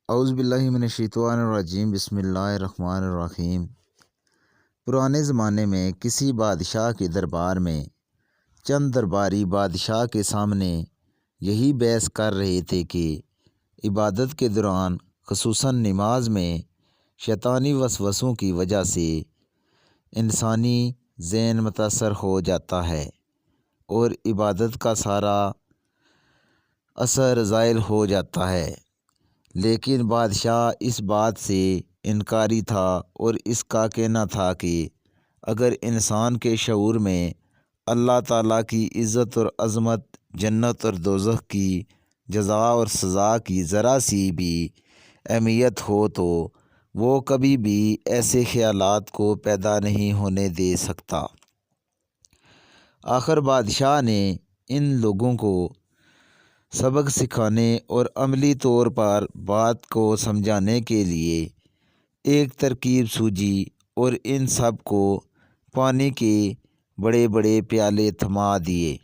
اعوذ باللہ من الشیطان الرجیم، بسم اللہ الرحمن الرحیم۔ پرانے زمانے میں کسی بادشاہ کے دربار میں چند درباری بادشاہ کے سامنے یہی بحث کر رہے تھے کہ عبادت کے دوران خصوصاً نماز میں شیطانی وسوسوں کی وجہ سے انسانی ذہن متاثر ہو جاتا ہے اور عبادت کا سارا اثر زائل ہو جاتا ہے، لیکن بادشاہ اس بات سے انکاری تھا اور اس کا کہنا تھا کہ اگر انسان کے شعور میں اللہ تعالیٰ کی عزت اور عظمت، جنت اور دوزخ کی جزا اور سزا کی ذرا سی بھی اہمیت ہو تو وہ کبھی بھی ایسے خیالات کو پیدا نہیں ہونے دے سکتا۔ آخر بادشاہ نے ان لوگوں کو سبق سکھانے اور عملی طور پر بات کو سمجھانے کے لیے ایک ترکیب سوچی اور ان سب کو پانی کے بڑے بڑے پیالے تھما دیے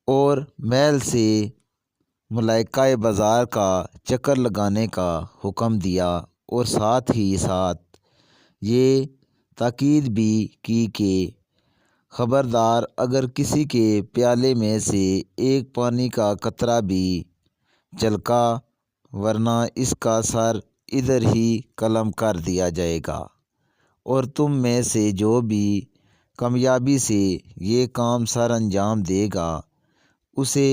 اور محل سے ملائکہ بازار کا چکر لگانے کا حکم دیا، اور ساتھ ہی ساتھ یہ تاکید بھی کی کہ خبردار، اگر کسی کے پیالے میں سے ایک پانی کا قطرہ بھی چھلکا ورنہ اس کا سر ادھر ہی قلم کر دیا جائے گا، اور تم میں سے جو بھی کامیابی سے یہ کام سر انجام دے گا اسے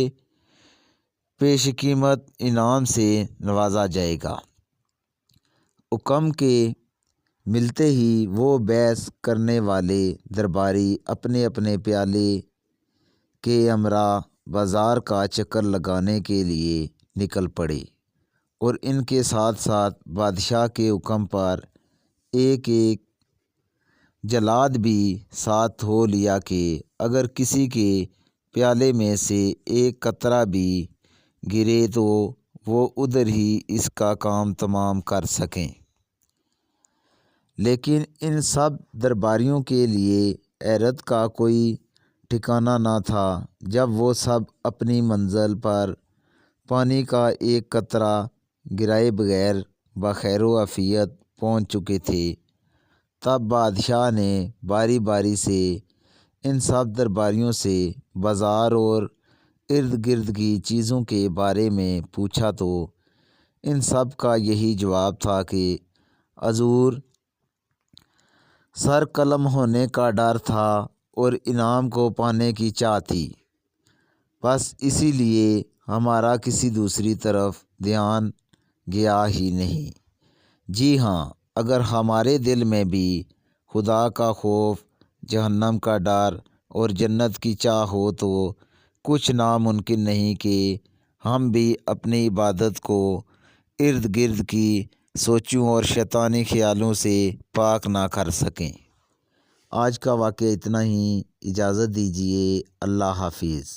پیش قیمت انعام سے نوازا جائے گا۔ حکم کے ملتے ہی وہ بحث کرنے والے درباری اپنے اپنے پیالے کے ہمراہ بازار کا چکر لگانے کے لیے نکل پڑے، اور ان کے ساتھ ساتھ بادشاہ کے حکم پر ایک ایک جلاد بھی ساتھ ہو لیا کہ اگر کسی کے پیالے میں سے ایک قطرہ بھی گرے تو وہ ادھر ہی اس کا کام تمام کر سکیں۔ لیکن ان سب درباریوں کے لیے حیرت کا کوئی ٹھکانہ نہ تھا جب وہ سب اپنی منزل پر پانی کا ایک قطرہ گرائے بغیر بخیر و عافیت پہنچ چکے تھے۔ تب بادشاہ نے باری باری سے ان سب درباریوں سے بازار اور ارد گرد کی چیزوں کے بارے میں پوچھا تو ان سب کا یہی جواب تھا کہ حضور، سر قلم ہونے کا ڈر تھا اور انعام کو پانے کی چاہ تھی، بس اسی لیے ہمارا کسی دوسری طرف دھیان گیا ہی نہیں۔ جی ہاں، اگر ہمارے دل میں بھی خدا کا خوف، جہنم کا ڈر اور جنت کی چاہ ہو تو کچھ ناممکن نہیں کہ ہم بھی اپنی عبادت کو ارد گرد کی سوچوں اور شیطانی خیالوں سے پاک نہ کر سکیں۔ آج کا واقعہ اتنا ہی، اجازت دیجیے، اللہ حافظ۔